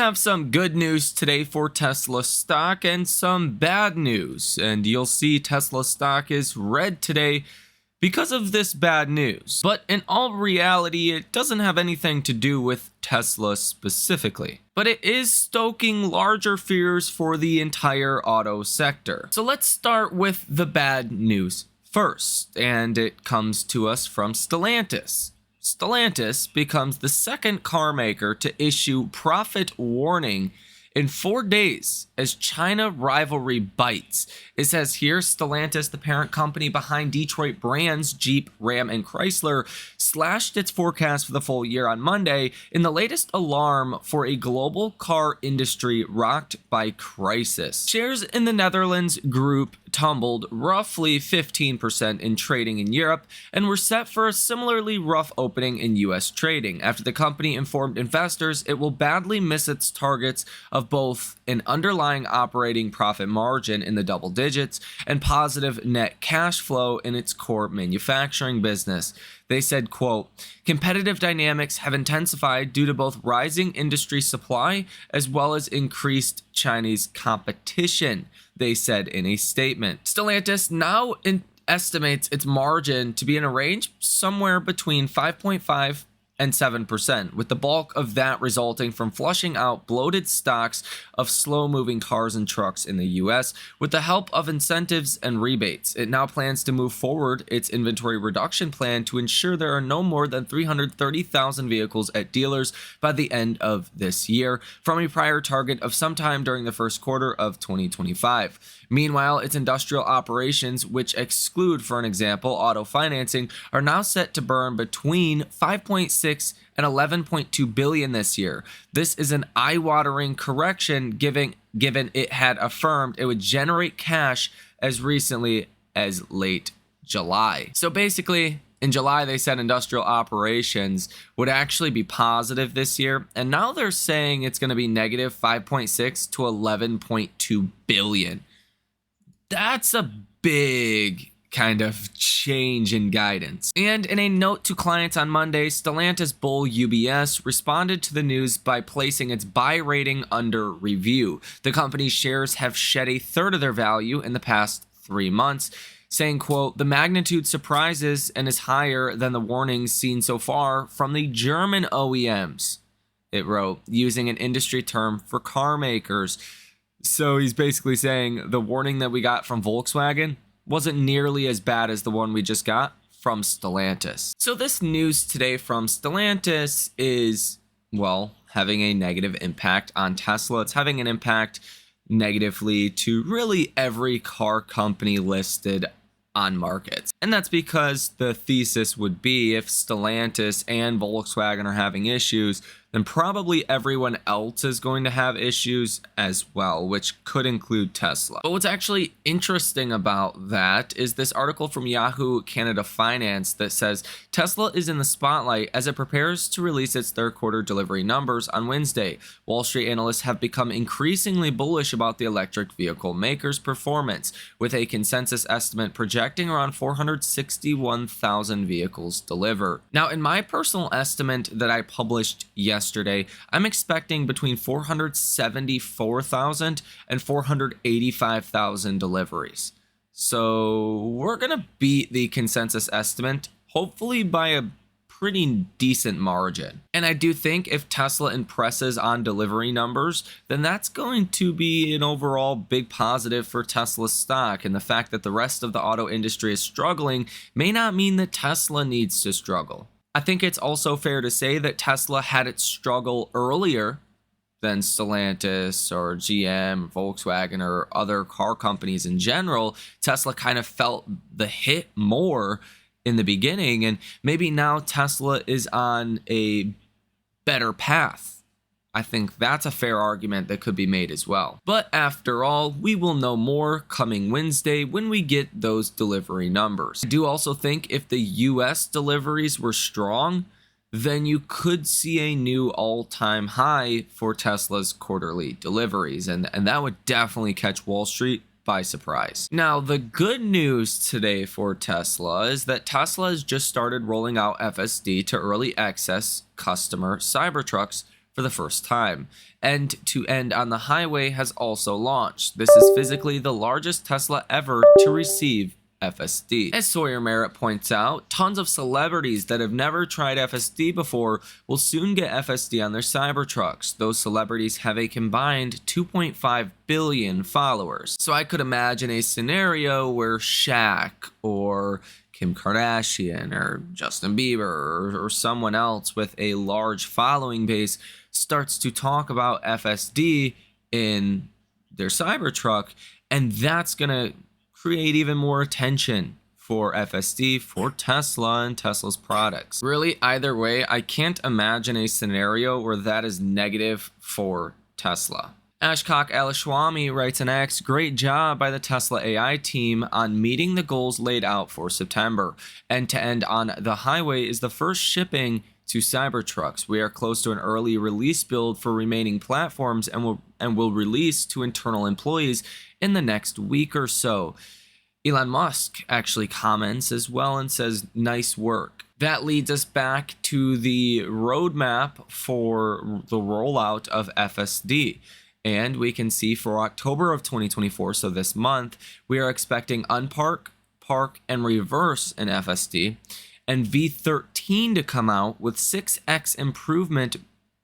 have some good news today for Tesla stock and some bad news. And you'll see Tesla stock is red today because of this bad news. But in all reality, it doesn't have anything to do with Tesla specifically. But it is stoking larger fears for the entire auto sector. So let's start with the bad news first. And it comes to us from Stellantis. Stellantis becomes the second car maker to issue profit warning in 4 days as China rivalry bites. It says here, Stellantis, the parent company behind Detroit brands Jeep, Ram, and Chrysler, slashed its forecast for the full year on Monday in the latest alarm for a global car industry rocked by crisis. Shares in the Netherlands group tumbled roughly 15% in trading in Europe and were set for a similarly rough opening in US trading after the company informed investors it will badly miss its targets of both an underlying operating profit margin in the double digits and positive net cash flow in its core manufacturing business. They said, quote, competitive dynamics have intensified due to both rising industry supply as well as increased Chinese competition, they said in a statement. Stellantis now estimates its margin to be in a range somewhere between 5.5 and 7%, with the bulk of that resulting from flushing out bloated stocks of slow-moving cars and trucks in the US with the help of incentives and rebates. It now plans to move forward its inventory reduction plan to ensure there are no more than 330,000 vehicles at dealers by the end of this year, from a prior target of sometime during the first quarter of 2025. Meanwhile, its industrial operations, which exclude, for an example, auto financing, are now set to burn between 5.6 and 11.2 billion this year. This is an eye-watering correction given it had affirmed it would generate cash as recently as late July. So basically, in July, they said industrial operations would actually be positive this year, and now they're saying it's going to be negative 5.6 to 11.2 billion. That's a big kind of change in guidance. And in a note to clients on Monday, Stellantis bull UBS responded to the news by placing its buy rating under review. The company's shares have shed a third of their value in the past 3 months, saying, quote, the magnitude surprises and is higher than the warnings seen so far from the German OEMs, it wrote, using an industry term for car makers. So he's basically saying the warning that we got from Volkswagen wasn't nearly as bad as the one we just got from Stellantis. So this news today from Stellantis is, well, having a negative impact on Tesla. It's having an impact negatively to really every car company listed on markets. And that's because the thesis would be if Stellantis and Volkswagen are having issues, then probably everyone else is going to have issues as well, which could include Tesla. But what's actually interesting about that is this article from Yahoo Canada Finance that says Tesla is in the spotlight as it prepares to release its third quarter delivery numbers on Wednesday. Wall Street analysts have become increasingly bullish about the electric vehicle maker's performance, with a consensus estimate projecting around 461,000 vehicles delivered. Now, in my personal estimate that I published yesterday, I'm expecting between 474,000 and 485,000 deliveries. So we're going to beat the consensus estimate, hopefully by a pretty decent margin. And I do think if Tesla impresses on delivery numbers, then that's going to be an overall big positive for Tesla stock. And the fact that the rest of the auto industry is struggling may not mean that Tesla needs to struggle. I think it's also fair to say that Tesla had its struggle earlier than Stellantis or GM, Volkswagen, or other car companies in general. Tesla kind of felt the hit more in the beginning, and maybe now Tesla is on a better path. I think that's a fair argument that could be made as well. But after all, we will know more coming Wednesday when we get those delivery numbers. I do also think if the US deliveries were strong, then you could see a new all-time high for Tesla's quarterly deliveries, and that would definitely catch Wall Street by surprise. Now, the good news today for Tesla is that Tesla has just started rolling out FSD to early access customer Cybertrucks for the first time. And to End on the Highway has also launched. This is physically the largest Tesla ever to receive FSD. As Sawyer Merritt points out, tons of celebrities that have never tried FSD before will soon get FSD on their Cybertrucks. Those celebrities have a combined 2.5 billion followers. So I could imagine a scenario where Shaq or Kim Kardashian or Justin Bieber or someone else with a large following base starts to talk about FSD in their Cybertruck, and that's gonna create even more attention for FSD, for Tesla and Tesla's products. Really, either way, I can't imagine a scenario where that is negative for Tesla. Ashok Alashwami writes in X, great job by the Tesla AI team on meeting the goals laid out for September. End to End on the Highway is the first shipping to Cybertrucks. We are close to an early release build for remaining platforms and will release to internal employees in the next week or so. Elon Musk actually comments as well and says, nice work. That leads us back to the roadmap for the rollout of FSD. And we can see for October of 2024, so this month, we are expecting Unpark, Park, and Reverse in FSD, and V13 to come out with 6x improvement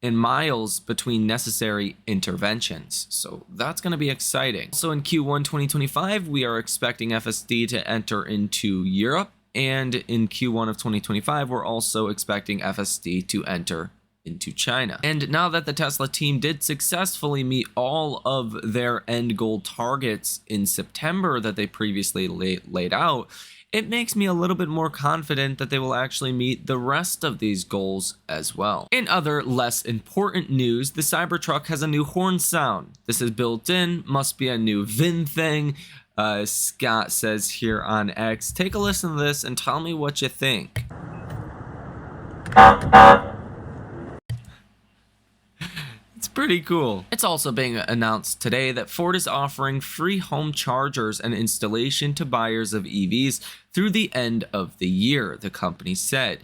in miles between necessary interventions. So that's going to be exciting. So in Q1 2025, we are expecting FSD to enter into Europe. And in Q1 of 2025, we're also expecting FSD to enter into China. And now that the Tesla team did successfully meet all of their end goal targets in September that they previously laid out, it makes me a little bit more confident that they will actually meet the rest of these goals as well. In other less important news, the Cybertruck has a new horn sound. This is built in, must be a new VIN thing. Scott says here on X, take a listen to this and tell me what you think. It's pretty cool. It's also being announced today that Ford is offering free home chargers and installation to buyers of EVs through the end of the year, the company said.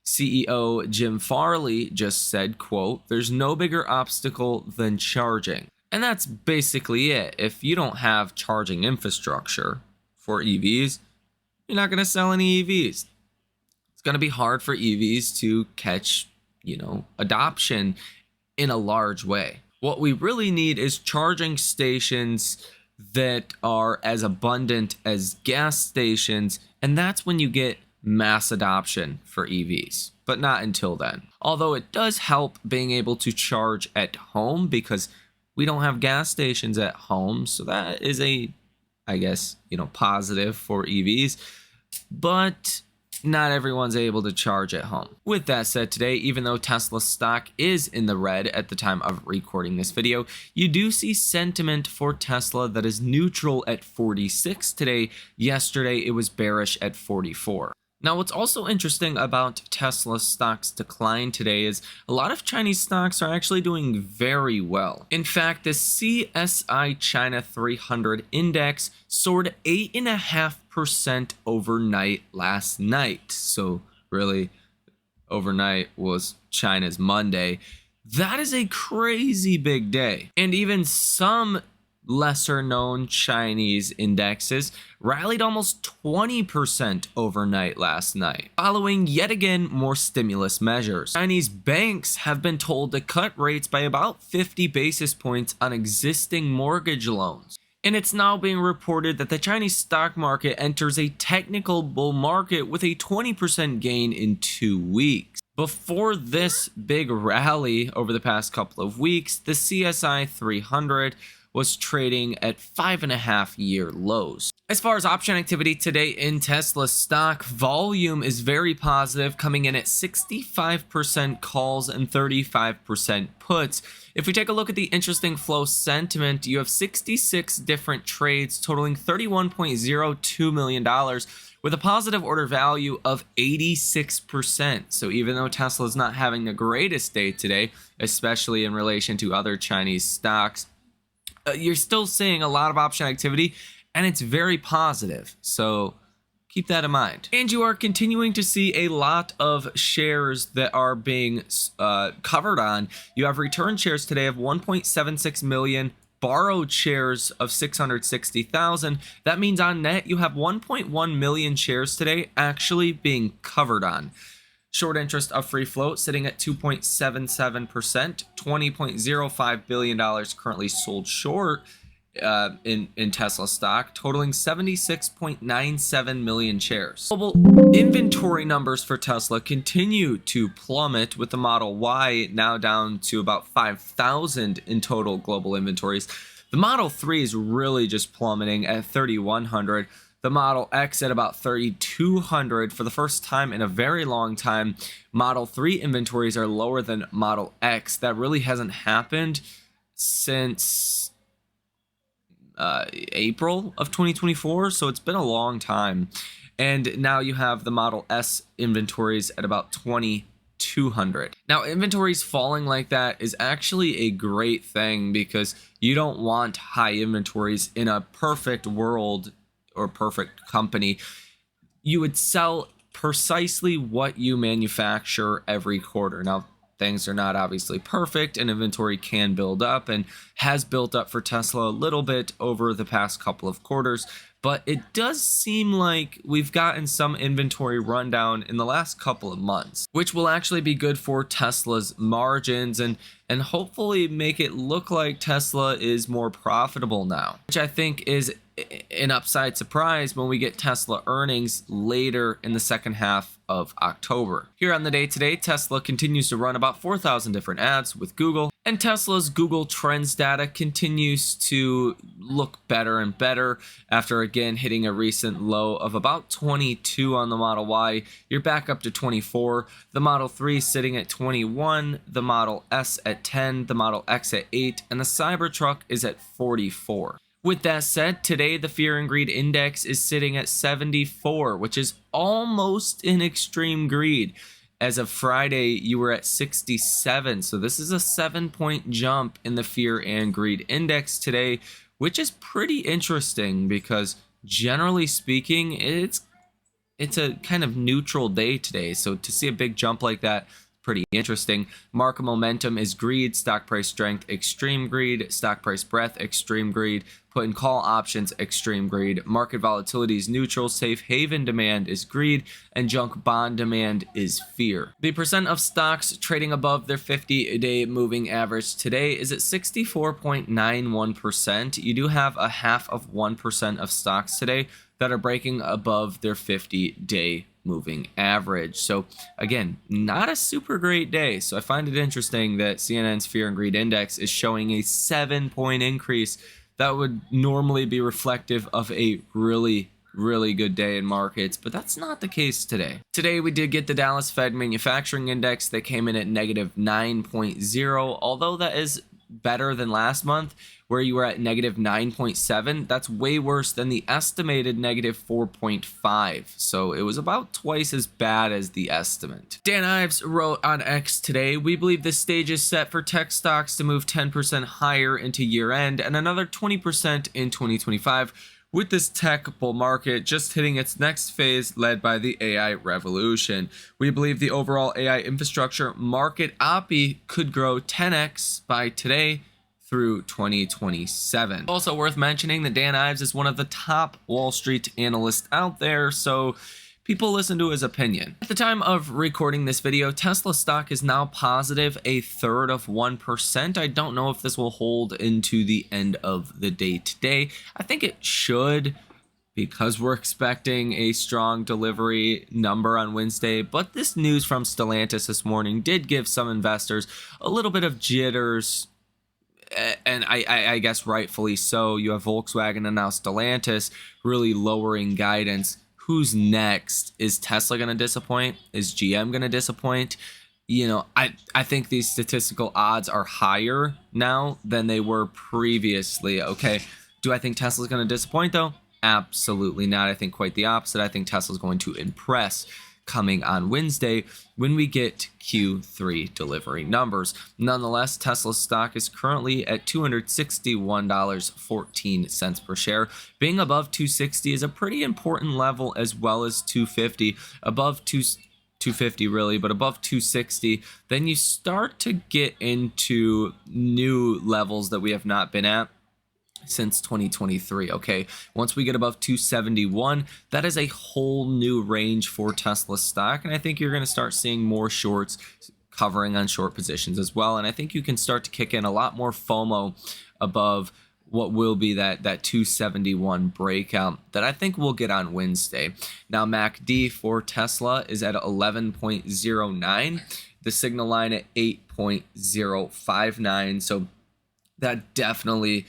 CEO Jim Farley just said, quote, there's no bigger obstacle than charging. And that's basically it. If you don't have charging infrastructure for EVs, you're not going to sell any EVs. It's going to be hard for EVs to catch, adoption in a large way. What we really need is charging stations that are as abundant as gas stations, and that's when you get mass adoption for EVs, but not until then. Although it does help being able to charge at home because we don't have gas stations at home, so that is positive for EVs, but not everyone's able to charge at home. With that said, today, even though Tesla stock is in the red at the time of recording this video, you do see sentiment for Tesla that is neutral at 46 today. Yesterday, it was bearish at 44. Now, what's also interesting about Tesla stock's decline today is a lot of Chinese stocks are actually doing very well. In fact, the CSI China 300 index soared 8.5% overnight last night. So really, overnight was China's Monday. That is a crazy big day. And even some lesser known Chinese indexes rallied almost 20% overnight last night, following yet again more stimulus measures. Chinese banks have been told to cut rates by about 50 basis points on existing mortgage loans. And it's now being reported that the Chinese stock market enters a technical bull market with a 20% gain in 2 weeks. Before this big rally over the past couple of weeks, the CSI 300 was trading at 5.5-year lows. As far as option activity today in Tesla stock, volume is very positive, coming in at 65% calls and 35% puts. If we take a look at the interesting flow sentiment, you have 66 different trades totaling $31.02 million with a positive order value of 86%. So even though Tesla is not having the greatest day today, especially in relation to other Chinese stocks, you're still seeing a lot of option activity, and it's very positive. So keep that in mind. And you are continuing to see a lot of shares that are being covered on. You have return shares today of 1.76 million, borrowed shares of 660,000. That means on net, you have 1.1 million shares today actually being covered on. Short interest of free float sitting at 2.77%, $20.05 billion currently sold short in Tesla stock, totaling 76.97 million shares. Global inventory numbers for Tesla continue to plummet, with the Model Y now down to about 5,000 in total global inventories. The Model 3 is really just plummeting at 3,100. The Model X at about 3,200 for the first time in a very long time. Model 3 inventories are lower than Model X. That really hasn't happened since April of 2024, so it's been a long time. And now you have the Model S inventories at about 2,200. Now, inventories falling like that is actually a great thing, because you don't want high inventories in a perfect world or perfect company. You would sell precisely what you manufacture every quarter. Now, things are not obviously perfect, and inventory can build up and has built up for Tesla a little bit over the past couple of quarters, but it does seem like we've gotten some inventory rundown in the last couple of months, which will actually be good for Tesla's margins and hopefully make it look like Tesla is more profitable now, which I think is an upside surprise when we get Tesla earnings later in the second half of October. Here on the day today, Tesla continues to run about 4,000 different ads with Google, and Tesla's Google Trends data continues to look better and better after again hitting a recent low of about 22 on the Model Y. You're back up to 24. The Model 3 sitting at 21, the Model S at 10, the Model X at 8, and the Cybertruck is at 44. With that said, today the Fear and Greed Index is sitting at 74, which is almost in extreme greed. As of Friday, you were at 67, so this is a 7-point jump in the Fear and Greed Index today, which is pretty interesting because generally speaking, it's a kind of neutral day today. So to see a big jump like that, pretty interesting. Market momentum is greed, stock price strength, extreme greed, stock price breadth, extreme greed, put and call options, extreme greed. Market volatility is neutral, safe haven demand is greed, and junk bond demand is fear. The percent of stocks trading above their 50-day moving average today is at 64.91%. You do have a 0.5% of stocks today that are breaking above their 50-day moving average. So again, not a super great day. So I find it interesting that CNN's Fear and Greed Index is showing a 7-point increase that would normally be reflective of a really good day in markets, but that's not the case today. Today we did get the Dallas Fed Manufacturing Index that came in at negative 9.0, although that is better than last month where you were at negative 9.7. That's way worse than the estimated negative 4.5. So it was about twice as bad as the estimate. Dan Ives wrote on X today, "We believe this stage is set for tech stocks to move 10% higher into year end and another 20% in 2025. With this tech bull market just hitting its next phase led by the AI revolution. We believe the overall AI infrastructure market API could grow 10x by today through 2027. Also worth mentioning that Dan Ives is one of the top Wall Street analysts out there, so people listen to his opinion. At the time of recording this video, Tesla stock is now positive 0.33%. I don't know if this will hold into the end of the day today. I think it should, because we're expecting a strong delivery number on Wednesday, but this news from Stellantis this morning did give some investors a little bit of jitters, and I guess rightfully so. You have Volkswagen and now Stellantis really lowering guidance. Who's next? Is Tesla going to disappoint? Is GM going to disappoint? You know, I think these statistical odds are higher now than they were previously. Okay, do I think Tesla's going to disappoint though? Absolutely not. I think quite the opposite. I think Tesla's going to impress. coming on Wednesday when we get Q3 delivery numbers. Nonetheless, Tesla stock is currently at $261.14 per share. Being above 260 is a pretty important level, as well as 250. Above 250 really, but above 260, then you start to get into new levels that we have not been at since 2023. Okay, once we get above 271, that is a whole new range for Tesla stock, and I think you're going to start seeing more shorts covering on short positions as well. And I think you can start to kick in a lot more FOMO above what will be that 271 breakout that I think we'll get on Wednesday. Now, MACD for Tesla is at 11.09, the signal line at 8.059, so that definitely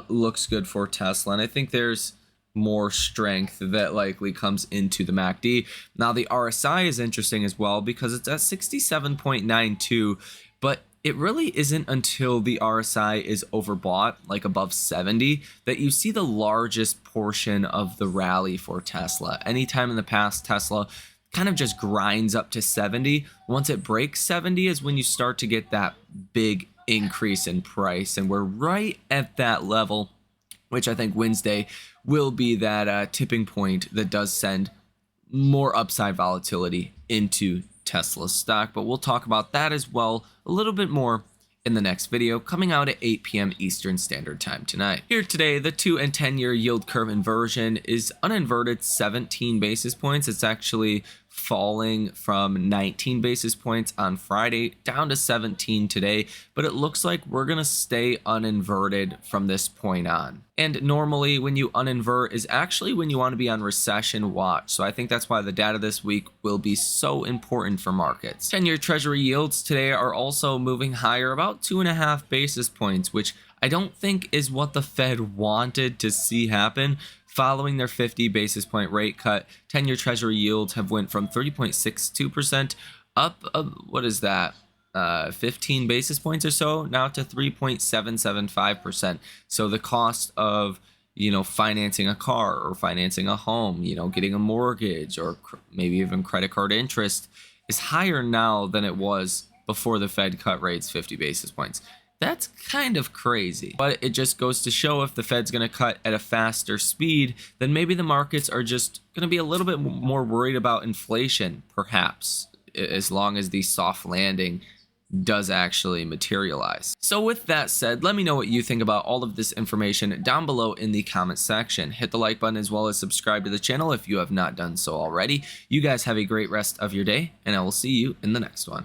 looks good for Tesla, and I think there's more strength that likely comes into the MACD. Now, the RSI is interesting as well because it's at 67.92, but it really isn't until the RSI is overbought, like above 70, that you see the largest portion of the rally for Tesla. Anytime in the past, Tesla kind of just grinds up to 70. Once it breaks 70 is when you start to get that big increase in price, and we're right at that level, which I think Wednesday will be that tipping point that does send more upside volatility into Tesla stock. But we'll talk about that as well a little bit more in the next video, coming out at 8 p.m. Eastern Standard Time tonight. Here today, the 2- and 10-year yield curve inversion is uninverted 17 basis points. It's actually falling from 19 basis points on Friday down to 17 today, but it looks like we're going to stay uninverted from this point on. And normally when you uninvert is actually when you want to be on recession watch. So I think that's why the data this week will be so important for markets. 10-year treasury yields today are also moving higher, about 2.5 basis points, which I don't think is what the Fed wanted to see happen. Following their 50 basis point rate cut, 10-year treasury yields have went from 30.62% up, what is that, 15 basis points or so, now to 3.775%. So the cost of, financing a car or financing a home, getting a mortgage or maybe even credit card interest is higher now than it was before the Fed cut rates 50 basis points. That's kind of crazy, but it just goes to show if the Fed's going to cut at a faster speed, then maybe the markets are just going to be a little bit more worried about inflation, perhaps, as long as the soft landing does actually materialize. So with that said, let me know what you think about all of this information down below in the comment section. Hit the like button as well as subscribe to the channel if you have not done so already. You guys have a great rest of your day, and I will see you in the next one.